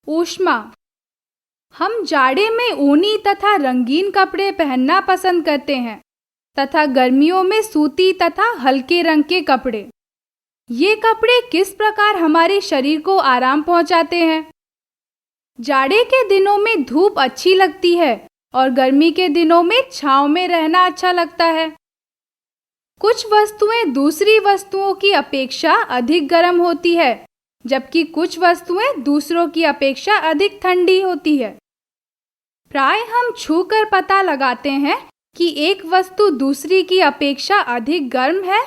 ऊष्मा। हम जाड़े में ऊनी तथा रंगीन कपड़े पहनना पसंद करते हैं तथा गर्मियों में सूती तथा हल्के रंग के कपड़े। ये कपड़े किस प्रकार हमारे शरीर को आराम पहुंचाते हैं? जाड़े के दिनों में धूप अच्छी लगती है और गर्मी के दिनों में छांव में रहना अच्छा लगता है। कुछ वस्तुएं दूसरी वस्तुओं की अपेक्षा अधिक गर्म होती है, जबकि कुछ वस्तुएं दूसरों की अपेक्षा अधिक ठंडी होती है। प्राय हम छूकर पता लगाते हैं कि एक वस्तु दूसरी की अपेक्षा अधिक गर्म है,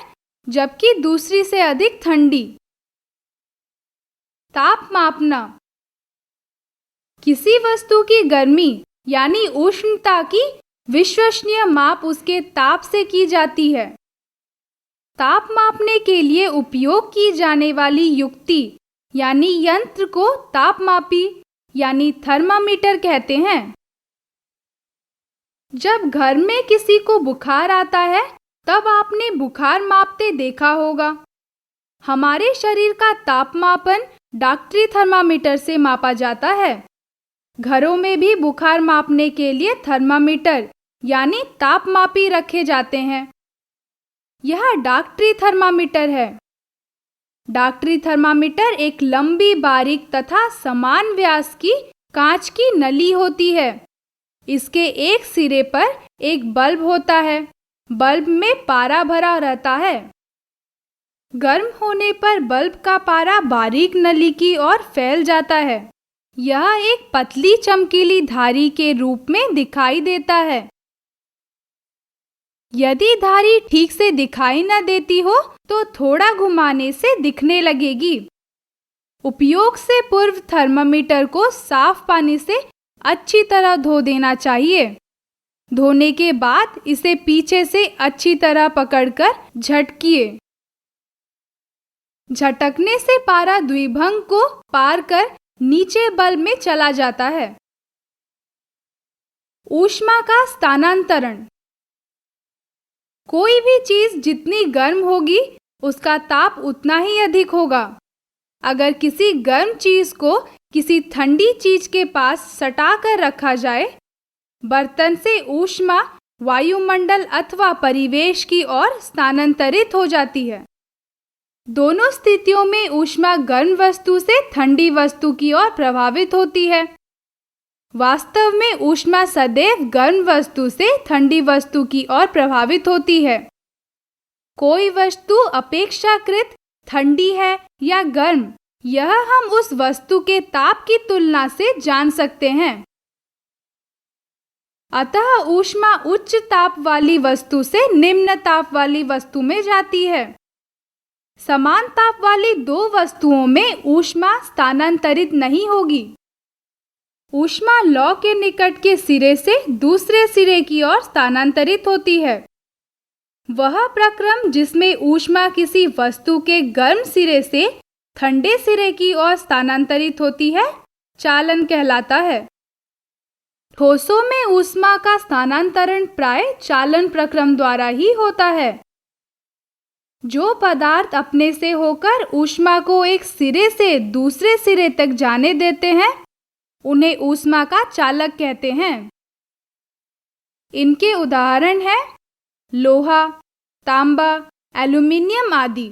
जबकि दूसरी से अधिक ठंडी। ताप मापना। किसी वस्तु की गर्मी यानी उष्णता की विश्वसनीय माप उसके ताप से की जाती है। ताप मापने के लिए उपयोग की जाने वाली युक्ति यानी यंत्र को तापमापी यानी थर्मामीटर कहते हैं। जब घर में किसी को बुखार आता है, तब आपने बुखार मापते देखा होगा। हमारे शरीर का तापमापन डॉक्टरी थर्मामीटर से मापा जाता है। घरों में भी बुखार मापने के लिए थर्मामीटर यानी तापमापी रखे जाते हैं। यह डॉक्टरी थर्मामीटर है। डॉक्टरी थर्मामीटर एक लंबी, बारीक तथा समान व्यास की कांच की नली होती है। इसके एक सिरे पर एक बल्ब होता है। बल्ब में पारा भरा रहता है। गर्म होने पर बल्ब का पारा बारीक नली की ओर फैल जाता है। यह एक पतली चमकीली धारी के रूप में दिखाई देता है। यदि धारी ठीक से दिखाई न देती हो तो थोड़ा घुमाने से दिखने लगेगी। उपयोग से पूर्व थर्मामीटर को साफ पानी से अच्छी तरह धो देना चाहिए। धोने के बाद इसे पीछे से अच्छी तरह पकड़कर झटकिए। झटकने से पारा द्विभंग को पार कर नीचे बल्ब में चला जाता है। ऊष्मा का स्थानांतरण। कोई भी चीज जितनी गर्म होगी, उसका ताप उतना ही अधिक होगा। अगर किसी गर्म चीज को किसी ठंडी चीज के पास सटा कर रखा जाए, बर्तन से ऊष्मा वायुमंडल अथवा परिवेश की ओर स्थानांतरित हो जाती है। दोनों स्थितियों में ऊष्मा गर्म वस्तु से ठंडी वस्तु की ओर प्रभावित होती है। वास्तव में ऊष्मा सदैव गर्म वस्तु से ठंडी वस्तु की ओर प्रभावित होती है। कोई वस्तु अपेक्षाकृत ठंडी है या गर्म, यह हम उस वस्तु के ताप की तुलना से जान सकते हैं। अतः ऊष्मा उच्च ताप वाली वस्तु से निम्न ताप वाली वस्तु में जाती है। समान ताप वाली दो वस्तुओं में ऊष्मा स्थानांतरित नहीं होगी। ऊष्मा लौ के निकट के सिरे से दूसरे सिरे की ओर स्थानांतरित होती है। वह प्रक्रम जिसमें ऊष्मा किसी वस्तु के गर्म सिरे से ठंडे सिरे की ओर स्थानांतरित होती है, चालन कहलाता है। ठोसों में ऊष्मा का स्थानांतरण प्राय चालन प्रक्रम द्वारा ही होता है। जो पदार्थ अपने से होकर ऊष्मा को एक सिरे से दूसरे सिरे तक जाने देते हैं, उन्हें ऊष्मा का चालक कहते हैं। इनके उदाहरण हैं लोहा, तांबा, एल्यूमीनियम आदि।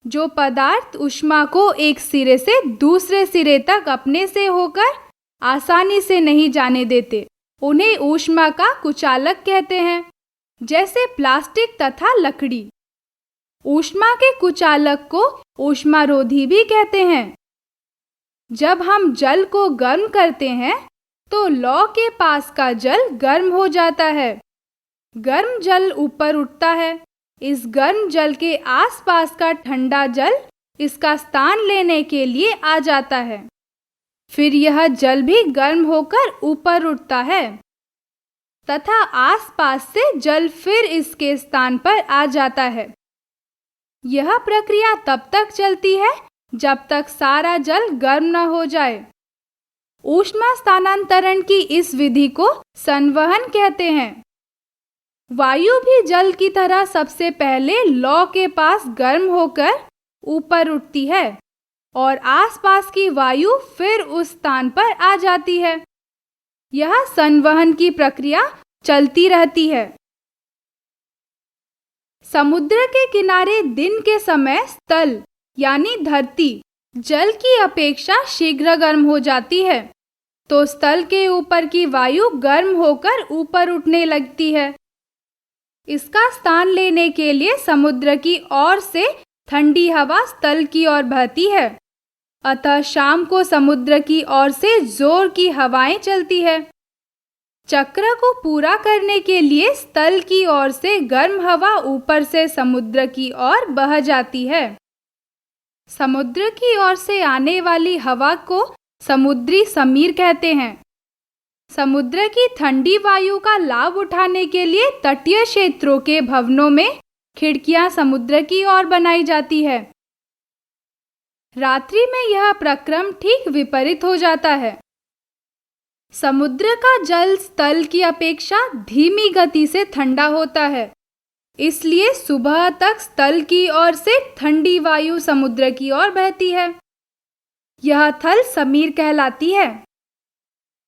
जो पदार्थ ऊष्मा को एक सिरे से दूसरे सिरे तक अपने से होकर आसानी से नहीं जाने देते, उन्हें ऊष्मा का कुचालक कहते हैं, जैसे प्लास्टिक तथा लकड़ी। ऊष्मा के कुचालक को ऊष्मारोधी भी कहते हैं। जब हम जल को गर्म करते हैं तो लौ के पास का जल गर्म हो जाता है। गर्म जल ऊपर उठता है। इस गर्म जल के आसपास का ठंडा जल इसका स्थान लेने के लिए आ जाता है। फिर यह जल भी गर्म होकर ऊपर उठता है तथा आसपास से जल फिर इसके स्थान पर आ जाता है। यह प्रक्रिया तब तक चलती है जब तक सारा जल गर्म न हो जाए। ऊष्मा स्थानांतरण की इस विधि को संवहन कहते हैं। वायु भी जल की तरह सबसे पहले लौ के पास गर्म होकर ऊपर उठती है। और आसपास की वायु फिर उस स्थान पर आ जाती है। यह संवहन की प्रक्रिया चलती रहती है। समुद्र के किनारे दिन के समय स्थल यानी धरती जल की अपेक्षा शीघ्र गर्म हो जाती है, तो स्थल के ऊपर की वायु गर्म होकर ऊपर उठने लगती है। इसका स्थान लेने के लिए समुद्र की ओर से ठंडी हवा स्थल की ओर बहती है, अतः शाम को समुद्र की ओर से जोर की हवाएं चलती है। चक्र को पूरा करने के लिए स्थल की ओर से गर्म हवा ऊपर से समुद्र की ओर बह जाती है। समुद्र की ओर से आने वाली हवा को समुद्री समीर कहते हैं। समुद्र की ठंडी वायु का लाभ उठाने के लिए तटीय क्षेत्रों के भवनों में खिड़कियां समुद्र की ओर बनाई जाती है। रात्रि में यह प्रक्रम ठीक विपरीत हो जाता है। समुद्र का जल स्थल की अपेक्षा धीमी गति से ठंडा होता है, इसलिए सुबह तक स्थल की ओर से ठंडी वायु समुद्र की ओर बहती है। यह थल समीर कहलाती है।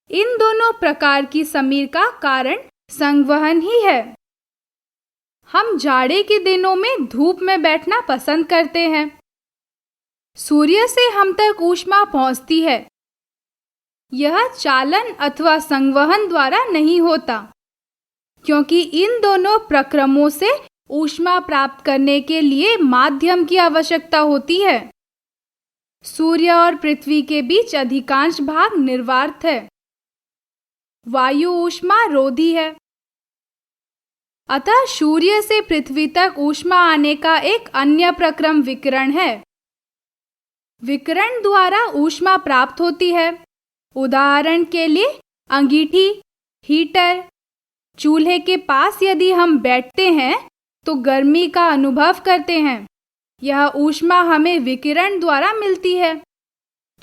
इन दोनों प्रकार की समीर का कारण संवहन ही है। हम जाड़े के दिनों में धूप में बैठना पसंद करते हैं। सूर्य से हम तक ऊष्मा पहुंचती है। यह चालन अथवा संवहन द्वारा नहीं होता, क्योंकि इन दोनों प्रक्रमों से ऊष्मा प्राप्त करने के लिए माध्यम की आवश्यकता होती है। सूर्य और पृथ्वी के बीच अधिकांश भाग निर्वात है। वायु ऊष्मा रोधी है, अतः सूर्य से पृथ्वी तक ऊष्मा आने का एक अन्य प्रक्रम विकिरण है। विकिरण द्वारा ऊष्मा प्राप्त होती है। उदाहरण के लिए अंगीठी, हीटर, चूल्हे के पास यदि हम बैठते हैं तो गर्मी का अनुभव करते हैं। यह ऊष्मा हमें विकिरण द्वारा मिलती है।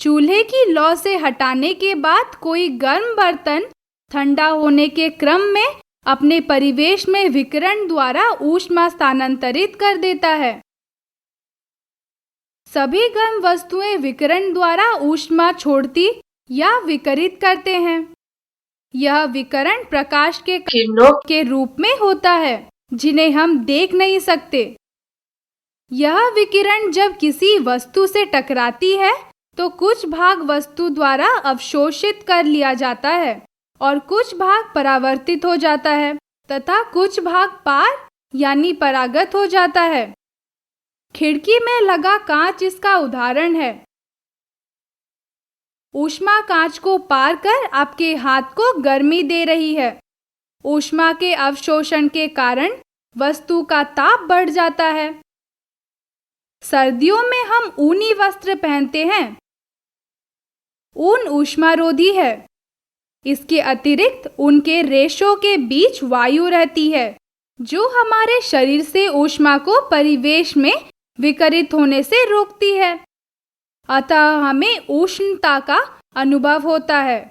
चूल्हे की लौ से हटाने के बाद कोई गर्म बर्तन ठंडा होने के क्रम में अपने परिवेश में विकिरण द्वारा ऊष्मा स्थानांतरित कर देता है। सभी गर्म वस्तुएं विकिरण द्वारा ऊष्मा छोड़ती या विकिरित करते हैं। यह विकिरण प्रकाश के किरणों के रूप में होता है, जिन्हें हम देख नहीं सकते। यह विकिरण जब किसी वस्तु से टकराती है तो कुछ भाग वस्तु द्वारा अवशोषित कर लिया जाता है और कुछ भाग परावर्तित हो जाता है तथा कुछ भाग पार यानी परागत हो जाता है। खिड़की में लगा कांच इसका उदाहरण है। ऊष्मा कांच को पार कर आपके हाथ को गर्मी दे रही है। ऊष्मा के अवशोषण के कारण वस्तु का ताप बढ़ जाता है। सर्दियों में हम ऊनी वस्त्र पहनते हैं। ऊन ऊष्मारोधी है। इसके अतिरिक्त उनके रेशों के बीच वायु रहती है, जो हमारे शरीर से ऊष्मा को परिवेश में विकिरित होने से रोकती है। अतः हमें उष्णता का अनुभव होता है।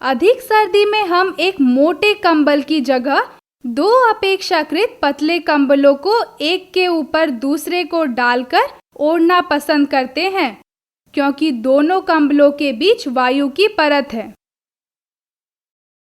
अधिक सर्दी में हम एक मोटे कंबल की जगह दो अपेक्षाकृत पतले कंबलों को एक के ऊपर दूसरे को डालकर ओढ़ना पसंद करते हैं, क्योंकि दोनों कंबलों के बीच वायु की परत है।